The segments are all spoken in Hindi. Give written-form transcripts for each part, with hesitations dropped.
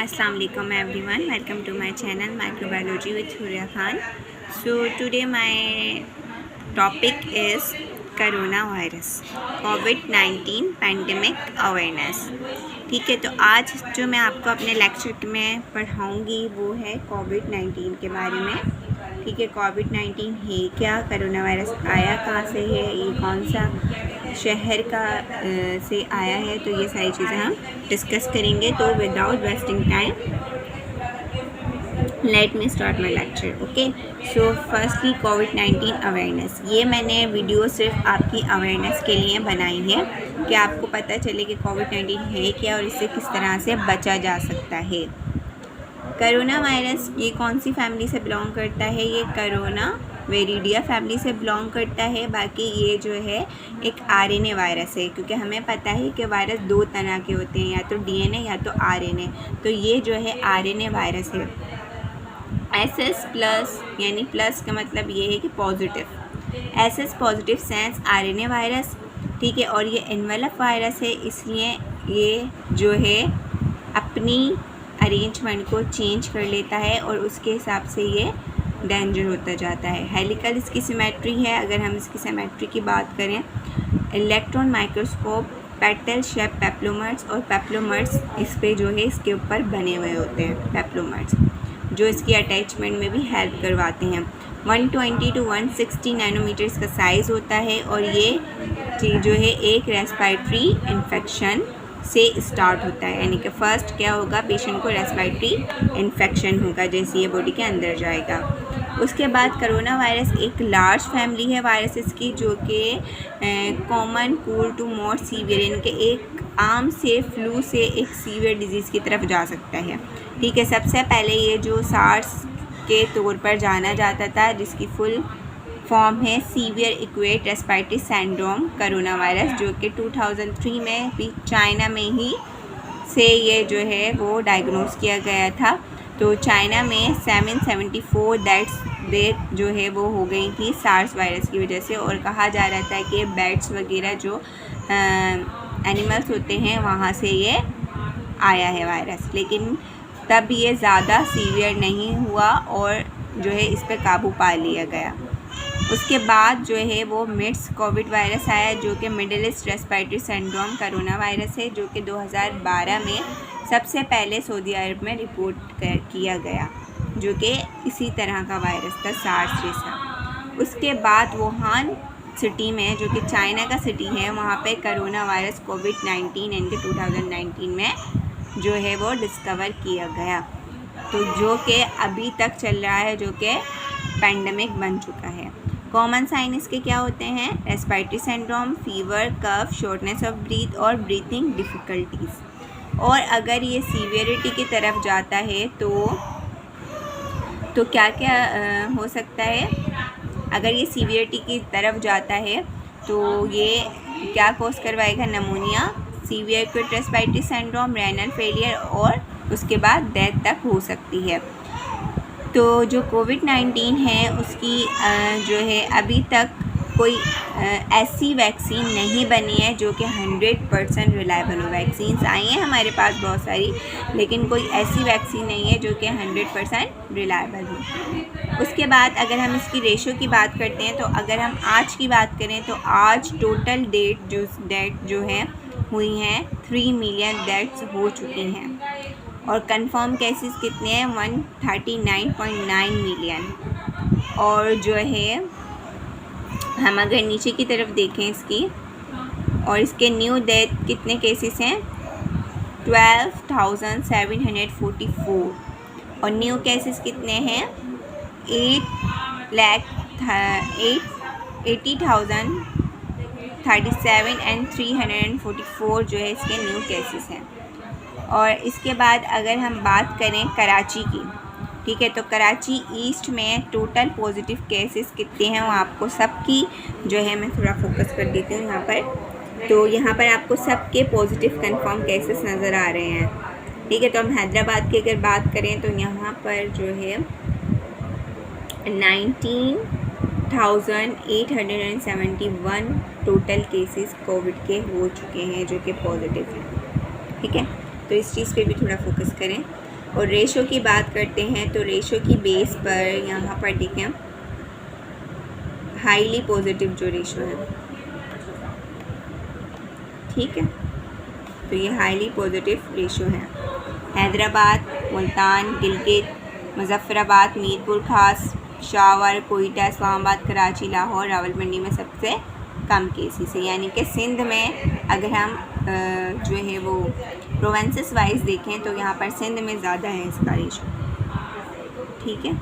Assalamu alaikum everyone, welcome to my channel Microbiology with Surya Khan. So today my topic is coronavirus COVID-19 pandemic awareness. ठीक है, तो आज जो मैं आपको अपने लेक्चर में पढ़ाऊँगी वो है कोविड-19 के बारे में। ठीक है, कोविड-19 है क्या, कोरोना वायरस आया कहाँ से है, ये कौन सा शहर का से आया है, तो ये सारी चीज़ें हम डिस्कस करेंगे। तो without wasting time let me start my lecture. Okay, so firstly covid awareness, ये मैंने वीडियो सिर्फ आपकी अवेयरनेस के लिए बनाई है कि आपको पता चले कि कोविड-19 है क्या और इससे किस तरह से बचा जा सकता है। करोना वायरस ये कौन सी फैमिली से बिलोंग करता है, ये करोना वेरिडिया फैमिली से बिलोंग करता है। बाकी ये जो है एक आरएनए वायरस है, क्योंकि हमें पता है कि वायरस दो तरह के होते हैं, या तो डीएनए या तो आरएनए। तो ये जो है आरएनए वायरस है। SS प्लस यानी प्लस का मतलब ये है कि positive, SS positive sense RNA virus. ठीक है, और ये एनवेलप वायरस है, इसलिए ये जो है अपनी अरेंजमेंट को चेंज कर लेता है और उसके हिसाब से ये डेंजर होता जाता है। हेलिकल इसकी सिमेट्री है। अगर हम इसकी सिमेट्री की बात करें, electron microscope petal shape peplomers, और पेप्लोमर्स इस पे जो है इसके ऊपर बने हुए होते हैं, पेप्लोमर्स जो इसकी अटैचमेंट में भी हेल्प करवाते हैं। 120 to 160 नैनोमीटर इसका साइज़ होता है, और ये चीज़ जो है एक रेस्पिरेटरी इन्फेक्शन से स्टार्ट होता है। यानी कि फ़र्स्ट क्या होगा, पेशेंट को रेस्पिरेटरी इन्फेक्शन होगा जैसे ये बॉडी के अंदर जाएगा। उसके बाद करोना वायरस एक लार्ज फैमिली है वायरसेस की, जो कि common cold to more severe, यानी कि एक आम से फ्लू से एक सीवियर डिजीज़ की तरफ जा सकता है। ठीक है, सबसे पहले ये जो सार्स के तौर पर जाना जाता था, जिसकी फुल फॉर्म है severe acute respiratory syndrome corona virus, जो कि 2003 में भी चाइना में ही से ये जो है वो डायग्नोस किया गया था। तो चाइना में 774 डेथ जो है वो हो गई थी सार्स वायरस की वजह से, और कहा जा रहा था कि बैट्स वगैरह जो एनिमल्स होते हैं वहाँ से ये आया है वायरस, लेकिन तब ये ज़्यादा सीवियर नहीं हुआ और जो है इस पर काबू पा लिया गया। उसके बाद जो है वो मिड्स कोविड वायरस आया, जो कि middle east respiratory syndrome corona virus है, जो कि 2012 में सबसे पहले सऊदी अरब में रिपोर्ट किया गया, जो कि इसी तरह का वायरस था, सार्स जैसा। उसके बाद वुहान सिटी में, जो कि चाइना का सिटी है, वहाँ पे करोना वायरस कोविड-19 यानी कि 2019 में जो है वो डिस्कवर किया गया, तो जो कि अभी तक चल रहा है, जो कि पैंडमिक बन चुका है। कॉमन साइन इसके क्या होते हैं, respiratory syndrome, fever, cough, shortness of breath और ब्रीथिंग डिफ़िकल्टीज़। और अगर ये सीवियरिटी की तरफ जाता है तो क्या क्या हो सकता है। अगर ये सीवियरिटी की तरफ जाता है तो ये क्या कॉज करवाएगा, pneumonia, severe acute respiratory syndrome, renal failure, और उसके बाद डेथ तक हो सकती है। तो जो कोविड-19 है उसकी जो है अभी तक कोई ऐसी वैक्सीन नहीं बनी है जो कि 100% रिलायबल हो। वैक्सीन्स आई हैं हमारे पास बहुत सारी, लेकिन कोई ऐसी वैक्सीन नहीं है जो कि 100% रिलायबल हो। उसके बाद अगर हम इसकी रेशो की बात करते हैं, तो अगर हम आज की बात करें तो आज टोटल डेथ जो है हुई हैं 3 मिलियन डेथ्स हो चुकी हैं, और कंफर्म केसेस कितने हैं, 139.9 मिलियन। और जो है हम अगर नीचे की तरफ देखें इसकी, और इसके न्यू डेथ कितने केसेस हैं, 12,744, और न्यू केसेस कितने हैं, 80,037 एंड 344 जो है इसके न्यू केसेस हैं। और इसके बाद अगर हम बात करें कराची की, ठीक है, तो कराची ईस्ट में टोटल पॉजिटिव केसेस कितने हैं वो आपको सबकी जो है मैं थोड़ा फोकस कर देती हूँ यहाँ पर। तो यहाँ पर आपको सबके पॉजिटिव कंफर्म केसेस नज़र आ रहे हैं। ठीक है, तो हम हैदराबाद की अगर बात करें तो यहाँ पर जो है 19,871 टोटल केसेस कोविड के हो चुके हैं जो कि पॉजिटिव हैं। ठीक है, तो इस चीज़ पे भी थोड़ा फोकस करें। और रेशो की बात करते हैं तो रेशो की बेस पर यहाँ पर देखें हाईली पॉजिटिव जो रेशो है, ठीक है, तो ये हाईली पॉजिटिव रेशो है। हैदराबाद, मुल्तान, गिलगित, मुजफ्फराबाद, मीरपुर खास, शावर, कोयटा, इस्लामाबाद, कराची, लाहौर, रावलपिंडी में सबसे कम केसेस है। यानी कि सिंध में अगर हम जो है वो प्रोविंसेस वाइज देखें तो यहाँ पर सिंध में ज़्यादा है इसका रेशो, ठीक है।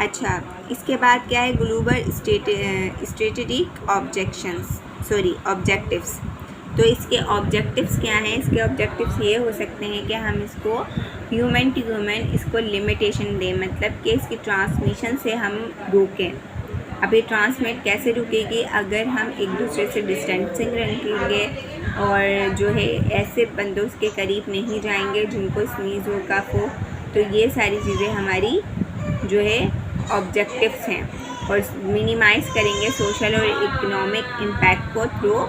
अच्छा, इसके बाद क्या है, ग्लोबल स्ट्रेटेजिक ऑब्जेक्टिव्स। तो इसके ऑब्जेक्टिव्स क्या हैं? इसके ऑब्जेक्टिव्स ये हो सकते हैं कि हम इसको ह्यूमन टू ह्यूमन इसको लिमिटेशन दें, मतलब कि इसकी ट्रांसमिशन से हम रोकें। अब ये ट्रांसमिट कैसे रुकेगी? अगर हम एक दूसरे से डिस्टेंसिंग रखेंगे और जो है ऐसे बंदों के करीब नहीं जाएंगे जिनको स्नीज़ हो, कफ हो। तो ये सारी चीज़ें हमारी जो है ऑब्जेक्टिव्स हैं। और मिनिमाइज़ करेंगे सोशल और इकोनॉमिक इम्पैक्ट को through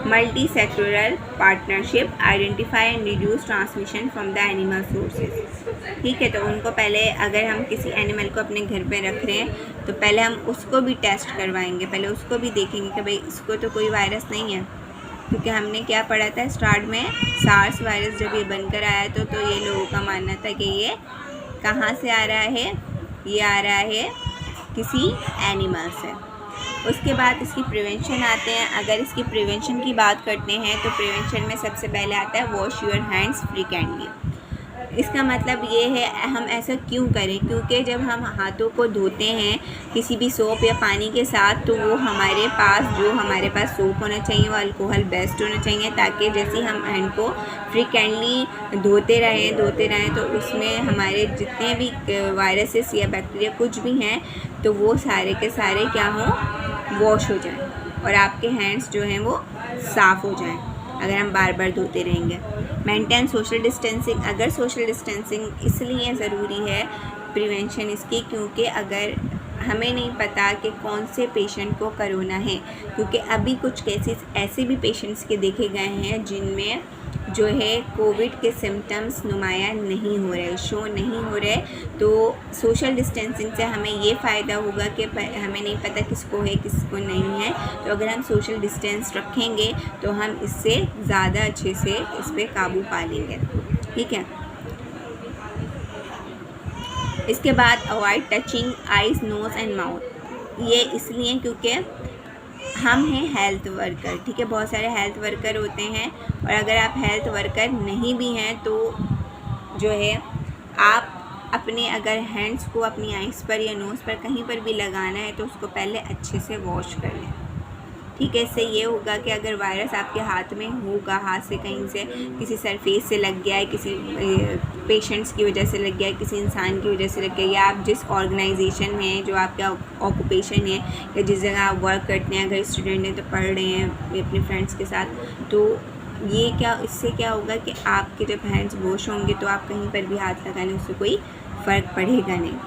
multi sectoral partnership, identify and reduce transmission from the animal sources, ठीक है। तो उनको पहले अगर हम किसी एनिमल को अपने घर पे रख रहे हैं तो पहले हम उसको भी टेस्ट करवाएंगे, पहले उसको भी देखेंगे कि भाई इसको तो कोई वायरस नहीं है। क्योंकि हमने क्या पढ़ा था स्टार्ट में, सार्स वायरस जब ये बनकर आया तो ये लोगों का मानना था कि ये कहाँ से आ रहा है, ये आ रहा है किसी एनिमल से। उसके बाद इसकी प्रिवेंशन आते हैं। अगर इसकी प्रिवेंशन की बात करते हैं तो प्रिवेंशन में सबसे पहले आता है वॉश योर हैंड्स फ्रीक्वेंटली। इसका मतलब ये है हम ऐसा क्यों करें? क्योंकि जब हम हाथों को धोते हैं किसी भी सोप या पानी के साथ तो वो हमारे पास सोप होना चाहिए वो अल्कोहल बेस्ड होना चाहिए, ताकि जैसे हम हैंड को फ्रीक्वेंटली धोते रहें तो उसमें हमारे जितने भी वायरसेस या बैक्टीरिया कुछ भी हैं तो वो सारे के सारे क्या हों, वॉश हो जाएं और आपके हैंड्स जो हैं वो साफ़ हो जाएं अगर हम बार बार धोते रहेंगे। Maintain social distancing. अगर सोशल डिस्टेंसिंग इसलिए ज़रूरी है प्रिवेंशन इसकी, क्योंकि अगर हमें नहीं पता कि कौन से पेशेंट को कोरोना है, क्योंकि अभी कुछ केसेस ऐसे भी पेशेंट्स के देखे गए हैं जिनमें जो है कोविड के सिम्टम्स नुमाया नहीं हो रहे, शो नहीं हो रहे। तो सोशल डिस्टेंसिंग से हमें ये फ़ायदा होगा कि हमें नहीं पता किसको है किसको नहीं है, तो अगर हम सोशल डिस्टेंस रखेंगे तो हम इससे ज़्यादा अच्छे से इस पर काबू पा लेंगे, ठीक है। इसके बाद avoid touching eyes, nose and mouth. ये इसलिए क्योंकि हम हैं हेल्थ वर्कर, ठीक है। बहुत सारे हेल्थ वर्कर होते हैं और अगर आप हेल्थ वर्कर नहीं भी हैं तो जो है आप अपने अगर हैंड्स को अपनी आइज़ पर या नोज़ पर कहीं पर भी लगाना है तो उसको पहले अच्छे से वॉश कर लें, ठीक है। इससे ये होगा कि अगर वायरस आपके हाथ में होगा, हाथ से कहीं से किसी सरफेस से लग गया है, किसी पेशेंट्स की वजह से लग गया है, किसी इंसान की वजह से लग गया, या आप जिस ऑर्गेनाइजेशन में हैं, जो आपका ऑक्यूपेशन है या जिस जगह आप वर्क करते हैं, अगर स्टूडेंट हैं तो पढ़ रहे हैं अपने फ्रेंड्स के साथ, तो ये इससे क्या होगा कि आपके जब हैंड्स वॉश होंगे तो आप कहीं पर भी हाथ लगाने उससे कोई फ़र्क पड़ेगा नहीं।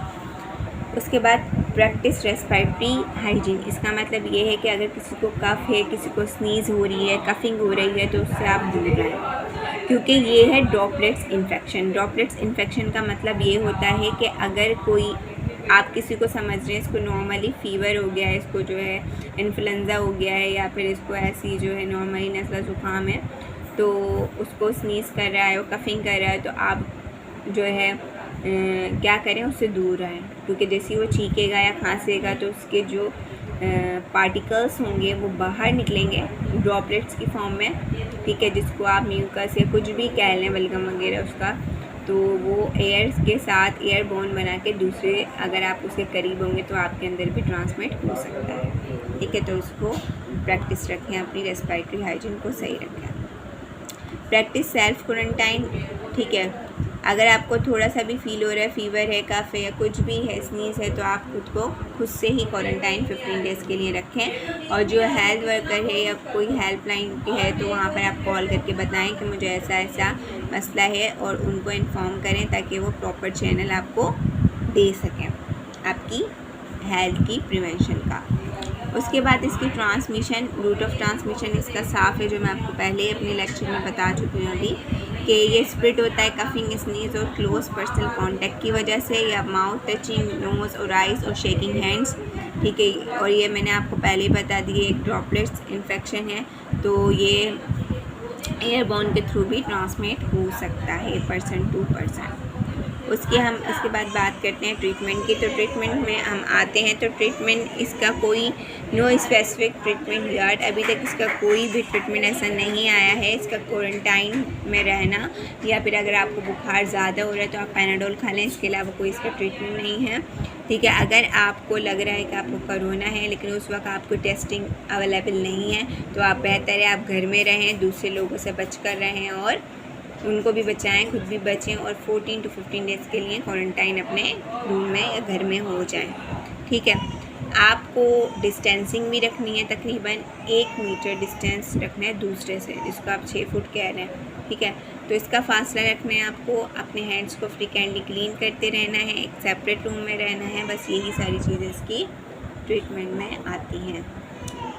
उसके बाद प्रैक्टिस रेस्पिरेटरी हाइजीन। इसका मतलब ये है कि अगर किसी को कफ है, किसी को स्नीज़ हो रही है, कफिंग हो रही है, तो उससे आप दूर रहें, क्योंकि ये है ड्रॉपलेट्स इन्फेक्शन। ड्रॉपलेट्स इन्फेक्शन का मतलब ये होता है कि अगर कोई आप किसी को समझ रहे हैं इसको नॉर्मली फ़ीवर हो गया है, इसको जो है इन्फ्लुएंज़ा हो गया है, या फिर इसको ऐसी जो है नॉर्मली नज़ला ज़ुकाम है, तो उसको स्नीज़ कर रहा है और कफिंग कर रहा है, तो आप जो है क्या करें, उससे दूर रहें, क्योंकि जैसे वो छींकेगा या खांसेगा तो उसके जो पार्टिकल्स होंगे वो बाहर निकलेंगे ड्रॉपलेट्स की फॉर्म में, ठीक है, जिसको आप म्यूकस या कुछ भी कह लें, बलगम वगैरह उसका, तो वो एयर के साथ एयर बोन बना के दूसरे अगर आप उसके करीब होंगे तो आपके अंदर भी ट्रांसमिट हो सकता है, ठीक है। तो उसको प्रैक्टिस रखें, अपनी रेस्पिरेटरी हाइजीन को सही रखें। प्रैक्टिस सेल्फ क्वारंटाइन, ठीक है। अगर आपको थोड़ा सा भी फील हो रहा है, फ़ीवर है, कफ है या कुछ भी है, स्नीज़ है, तो आप खुद से ही क्वारंटाइन 15 डेज़ के लिए रखें। और जो हेल्थ वर्कर है या कोई हेल्पलाइन है तो वहाँ पर आप कॉल करके बताएं कि मुझे ऐसा ऐसा मसला है और उनको इन्फॉर्म करें ताकि वो प्रॉपर चैनल आपको दे सकें आपकी हेल्थ की प्रिवेंशन का। उसके बाद इसकी ट्रांसमिशन, रूट ऑफ ट्रांसमिशन इसका साफ़ है, जो मैं आपको पहले अपने लेक्चर में बता चुकी हूँ अभी, कि ये स्प्रेड होता है कफिंग, स्नीज और क्लोज पर्सनल कांटेक्ट की वजह से, या माउथ टचिंग, नोज़ और आइज़ और शेकिंग हैंड्स, ठीक है। और ये मैंने आपको पहले ही बता दी, एक ड्रॉपलेट्स इन्फेक्शन है, तो ये एयरबोर्न के थ्रू भी ट्रांसमिट हो सकता है पर्सन टू पर्सन। इसके बाद बात करते हैं ट्रीटमेंट की। तो ट्रीटमेंट में हम आते हैं, तो ट्रीटमेंट इसका कोई नो स्पेसिफिक ट्रीटमेंट यार्ड, अभी तक इसका कोई भी ट्रीटमेंट ऐसा नहीं आया है। इसका क्वारंटाइन में रहना, या फिर अगर आपको बुखार ज़्यादा हो रहा है तो आप पैनाडोल खा लें, इसके अलावा कोई इसका ट्रीटमेंट नहीं है, ठीक है। अगर आपको लग रहा है कि आपको कोरोना है लेकिन उस वक्त आपको टेस्टिंग अवेलेबल नहीं है, तो आप बेहतर है आप घर में रहें, दूसरे लोगों से बच कर रहें और उनको भी बचाएं, खुद भी बचें, और 14 to 15 डेज़ के लिए क्वारंटाइन अपने रूम में या घर में हो जाएं, ठीक है। आपको डिस्टेंसिंग भी रखनी है, तकरीबन 1 मीटर डिस्टेंस रखना है दूसरे से, जिसको आप 6 फुट कह रहे हैं, ठीक है। तो इसका फासला रखना है आपको, अपने हैंड्स को फ्रीक्वेंटली क्लीन करते रहना है, एक सेपरेट रूम में रहना है, बस यही सारी चीज़ें इसकी ट्रीटमेंट में आती हैं।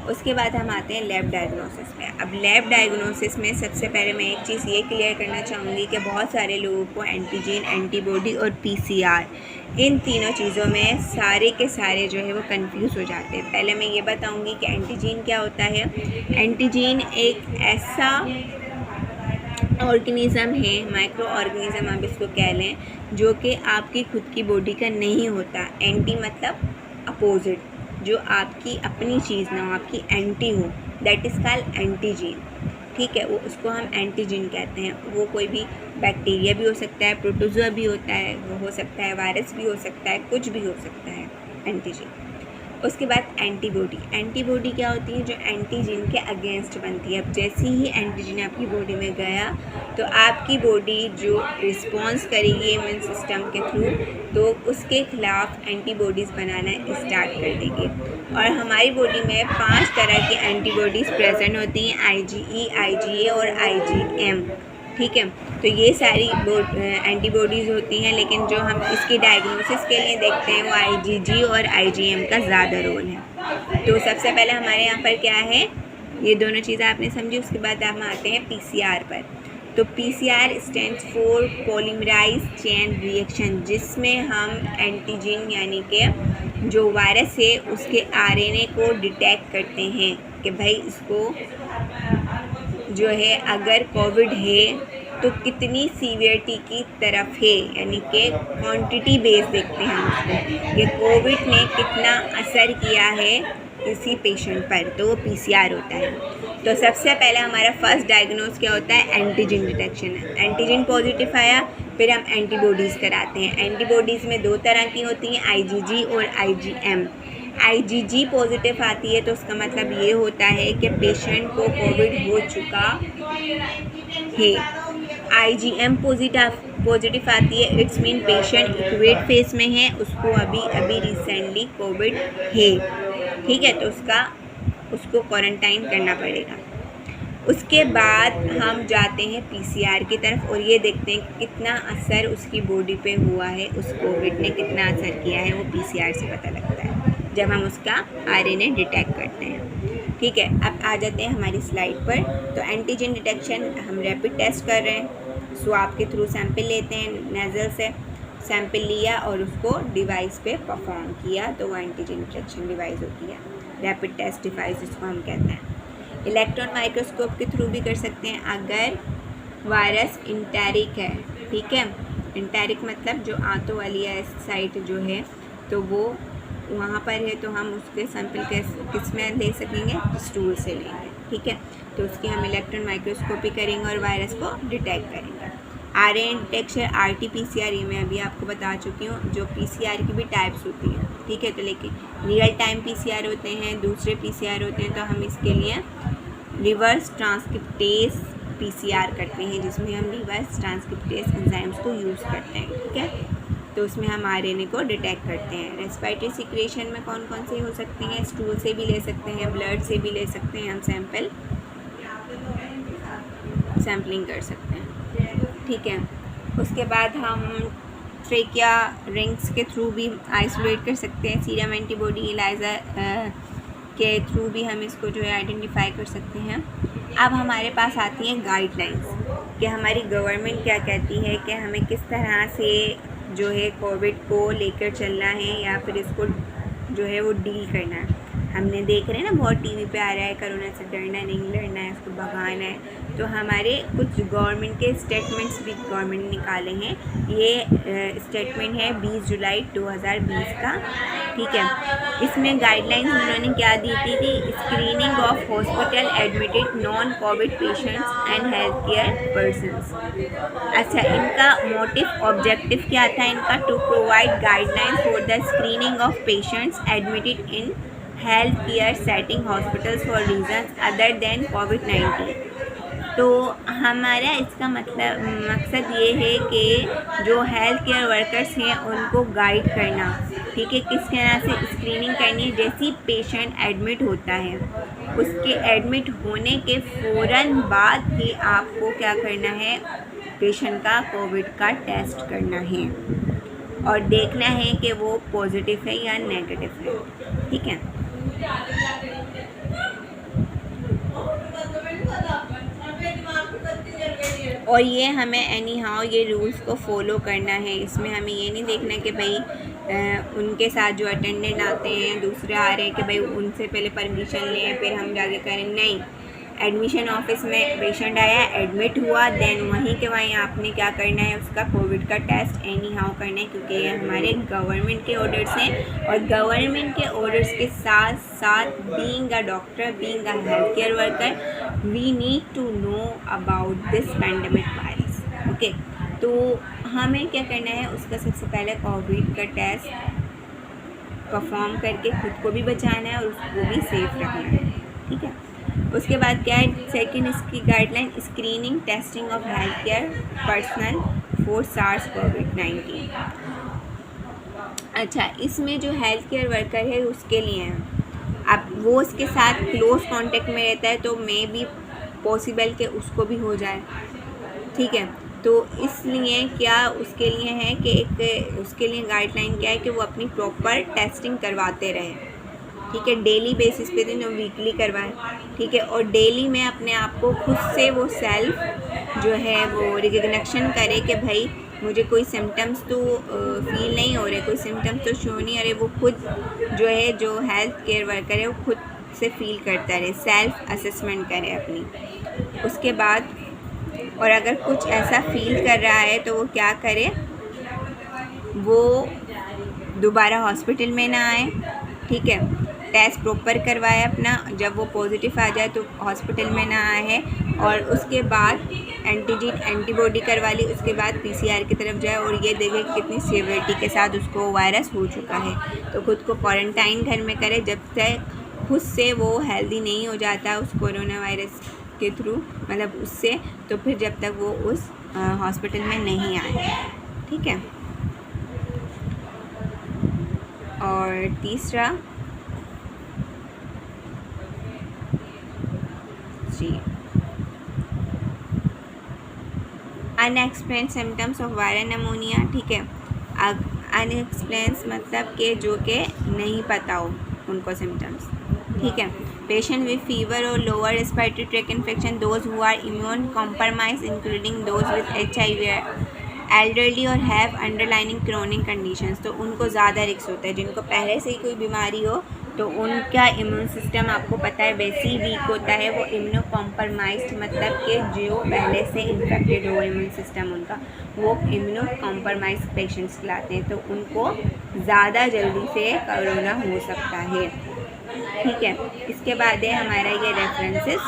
उसके बाद हम आते हैं लैब डायग्नोसिस में। अब लैब डायग्नोसिस में सबसे पहले मैं एक चीज़ ये क्लियर करना चाहूँगी कि बहुत सारे लोगों को एंटीजन, एंटीबॉडी और पीसीआर, इन तीनों चीज़ों में सारे के सारे जो है वो कंफ्यूज हो जाते हैं। पहले मैं ये बताऊँगी कि एंटीजन क्या होता है। एंटीजन एक ऐसा ऑर्गेनिज़म है, माइक्रो ऑर्गेनिज़म आप इसको कह लें, जो कि आपकी खुद की बॉडी का नहीं होता। एंटी मतलब अपोजिट, जो आपकी अपनी चीज़ ना हो, आपकी एंटी हो, दैट इज़ कॉल्ड एंटीजन, ठीक है। वो उसको हम एंटीजन कहते हैं। वो कोई भी बैक्टीरिया भी हो सकता है, प्रोटोजोआ भी होता है, वो हो सकता है वायरस भी हो सकता है, कुछ भी हो सकता है एंटीजन। उसके बाद एंटीबॉडी। एंटीबॉडी क्या होती है? जो एंटीजन के अगेंस्ट बनती है। अब जैसे ही एंटीजन आपकी बॉडी में गया तो आपकी बॉडी जो रिस्पॉन्स करेगी इम्यून सिस्टम के थ्रू, तो उसके खिलाफ एंटीबॉडीज़ बनाना स्टार्ट कर देगी। और हमारी बॉडी में 5 तरह की एंटीबॉडीज़ प्रेजेंट होती हैं, IgE, IgA और IgM, ठीक है। तो ये सारी एंटीबॉडीज़ होती हैं, लेकिन जो हम इसकी डायग्नोसिस के लिए देखते हैं वो IgG और IgM का ज़्यादा रोल है। तो सबसे पहले हमारे यहाँ पर क्या है, ये दोनों चीज़ें आपने समझी। उसके बाद हम आते हैं PCR पर। तो PCR stands for polymerase chain reaction, जिसमें हम एंटीजन यानी कि जो वायरस है उसके RNA को डिटेक्ट करते हैं कि भाई इसको जो है अगर कोविड है तो कितनी सीवियरिटी की तरफ है, यानी कि क्वांटिटी बेस देखते हैं उसको कि कोविड ने कितना असर किया है किसी पेशेंट पर, तो वो PCR होता है। तो सबसे पहले हमारा फर्स्ट डायग्नोस क्या होता है? Antigen detection. एंटीजन पॉजिटिव आया, फिर हम एंटीबॉडीज़ कराते हैं। एंटीबॉडीज़ में 2 तरह की होती हैं, IgG और IgM। IgG पॉजिटिव आती है तो उसका मतलब ये होता है कि पेशेंट को कोविड हो चुका है। IgM पॉजिटिव आती है, it's mean patient acute phase में है, उसको अभी रिसेंटली कोविड है, ठीक है। तो उसको क्वारंटाइन करना पड़ेगा। उसके बाद हम जाते हैं PCR की तरफ और ये देखते हैं कि कितना असर उसकी बॉडी पे हुआ है, उस कोविड ने कितना असर किया है, वो PCR से पता लगता है जब हम उसका RNA डिटेक्ट करते हैं, ठीक है। अब आ जाते हैं हमारी स्लाइड पर। तो एंटीजन डिटेक्शन हम रैपिड टेस्ट कर रहे हैं, स्वाब के थ्रू सैंपल लेते हैं, नेज़ल से सैंपल लिया और उसको डिवाइस पे परफॉर्म किया, तो वो एंटीजन डिटेक्शन डिवाइस होती है, रैपिड टेस्ट डिवाइस जिसको हम कहते हैं। इलेक्ट्रॉन माइक्रोस्कोप के थ्रू भी कर सकते हैं अगर वायरस इंटेरिक है, ठीक है। इंटेरिक मतलब जो आंतों वाली साइट जो है तो वो वहाँ पर है, तो हम उसके सैंपल किस में ले सकेंगे? स्टूल से लेंगे, ठीक है। तो उसकी हम इलेक्ट्रॉन माइक्रोस्कोपी करेंगे और वायरस को डिटेक्ट करेंगे। RNA डिटेक्शन RT-PCR, ये मैं अभी आपको बता चुकी हूँ। जो PCR की भी टाइप्स होती हैं, ठीक है। तो लेकिन रियल टाइम PCR होते हैं, दूसरे PCR होते हैं, तो हम इसके लिए रिवर्स ट्रांसक्रिप्टेज PCR करते हैं, जिसमें हम रिवर्स ट्रांसक्रिप्टेज एंजाइम्स को यूज़ करते हैं, ठीक है। तो उसमें हम RNA को डिटेक्ट करते हैं। रेस्पिरेटरी सिक्रेशन में कौन कौन से हो सकते हैं? स्टूल से भी ले सकते हैं, ब्लड से भी ले सकते हैं, हम सैम्पलिंग कर सकते हैं, ठीक है। उसके बाद हम ट्रेकिया रिंग्स के थ्रू भी आइसोलेट कर सकते हैं। सीरम एंटीबॉडी इलाइजा के थ्रू भी हम इसको जो है आइडेंटिफाई कर सकते हैं। अब हमारे पास आती हैं गाइडलाइंस कि हमारी गवर्नमेंट क्या कहती है कि हमें किस तरह से जो है कोविड को लेकर चलना है या फिर इसको जो है वो डील करना है। हमने देख रहे हैं ना, बहुत टीवी पे आ रहा है कोरोना से डरना नहीं, लड़ना है, उसको भगाना है। तो हमारे कुछ गवर्नमेंट के स्टेटमेंट्स भी गवर्नमेंट ने निकाले हैं। ये स्टेटमेंट है 20 जुलाई 2020 का, ठीक है। इसमें गाइडलाइंस उन्होंने क्या दी थी screening of hospital admitted non COVID patients and health care persons. अच्छा, इनका मोटिव ऑब्जेक्टिव क्या था इनका? To provide guidelines for the screening of patients admitted in health care setting hospitals for reasons other than कोविड-19। तो हमारा इसका मतलब मकसद ये है कि जो हेल्थ केयर वर्कर्स हैं उनको गाइड करना, ठीक है, किस तरह से स्क्रीनिंग करनी है। जैसे ही पेशेंट एडमिट होता है उसके एडमिट होने के फ़ौरन बाद ही आपको क्या करना है, पेशेंट का कोविड का टेस्ट करना है और देखना है कि वो पॉजिटिव है या नेगेटिव है, ठीक है। और ये हमें एनी हाउ ये रूल्स को फॉलो करना है। इसमें हमें ये नहीं देखना कि भाई उनके साथ जो अटेंडेंट आते हैं दूसरे आ रहे हैं कि भाई उनसे पहले परमिशन लें फिर हम जाके करें। नहीं, एडमिशन ऑफिस में पेशेंट आया, एडमिट हुआ, देन वहीं के वहीं आपने क्या करना है, उसका कोविड का टेस्ट एनी हाउ करना है, क्योंकि ये हमारे गवर्नमेंट के ऑर्डर्स हैं। और गवर्नमेंट के ऑर्डर्स के साथ साथ being a doctor, being a health care worker, we need to know about this pandemic virus, okay. तो हमें क्या करना है, उसका सबसे पहले कोविड का टेस्ट परफॉर्म करके खुद को भी बचाना है और उसको भी सेफ रखना है, ठीक है। उसके बाद क्या है, सेकंड इसकी guideline screening testing of health care personal for SARS कोविड-19। अच्छा, इसमें जो हेल्थ केयर वर्कर है उसके लिए है, अब वो उसके साथ क्लोज कांटेक्ट में रहता है तो मे भी पॉसिबल कि उसको भी हो जाए, ठीक है। तो इसलिए क्या उसके लिए है कि एक उसके लिए गाइडलाइन क्या है कि वो अपनी प्रॉपर टेस्टिंग करवाते रहें, ठीक है, डेली बेसिस पे दिन वीकली करवाएं, ठीक है। और डेली में अपने आप को खुद से वो सेल्फ जो है वो रिकग्निशन करे कि भाई मुझे कोई सिम्टम्स तो फील नहीं हो रहे, कोई सिम्टम्स तो शो नहीं हो रहे। वो खुद जो है, जो हेल्थ केयर वर्कर है वो खुद से फील करता रहे, सेल्फ असेसमेंट करे अपनी। उसके बाद और अगर कुछ ऐसा फील कर रहा है तो वो क्या करे, वो दोबारा हॉस्पिटल में ना आए, ठीक है, टेस्ट प्रॉपर करवाए अपना, जब वो पॉजिटिव आ जाए तो हॉस्पिटल में ना आए, और उसके बाद एंटीबॉडी करवा ली, उसके बाद पीसीआर की तरफ जाए और ये देखे कि कितनी सीवियरिटी के साथ उसको वायरस हो चुका है। तो खुद को क्वारंटाइन घर में करे जब तक खुद से वो हेल्दी नहीं हो जाता उस कोरोना वायरस के थ्रू, मतलब उससे, तो फिर जब तक वो उस हॉस्पिटल में नहीं आए, ठीक है। और तीसरा जी, unexplain symptoms of viral pneumonia, ठीक है। अनएक्सप्लेन मतलब कि जो कि नहीं पता हो उनको सिम्टम्स, ठीक है। पेशेंट विद फीवर और lower respiratory tract infection, those who are immune compromise including those with HIV, elderly और हैव अंडरलाइनिंग क्रोनिक कंडीशंस, तो उनको ज़्यादा रिस्क होता है। जिनको पहले से ही कोई बीमारी हो तो उनका इम्यून सिस्टम आपको पता है वैसे ही वीक होता है। वो इम्यूनो कॉम्प्रोमाइज्ड मतलब कि जो पहले से इन्फेक्टेड हो इम्यून सिस्टम उनका, वो इम्यूनो कॉम्प्रोमाइज्ड पेशेंट्स कहलाते हैं, तो उनको ज़्यादा जल्दी से कोरोना हो सकता है, ठीक है। इसके बाद है हमारा ये रेफरेंसेस,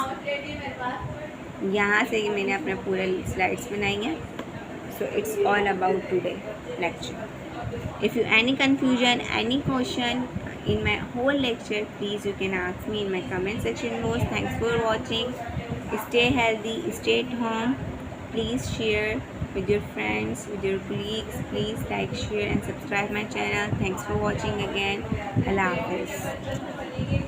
यहाँ से मैंने अपना पूरा स्लाइड्स बनाई हैं। So it's all about today lecture. If you any confusion, any question in my whole lecture, please you can ask me in my comment section box. Thanks for watching. Stay healthy, stay at home. Please share with your friends, with your colleagues. Please like, share and subscribe my channel. Thanks for watching again. Allah Hafiz.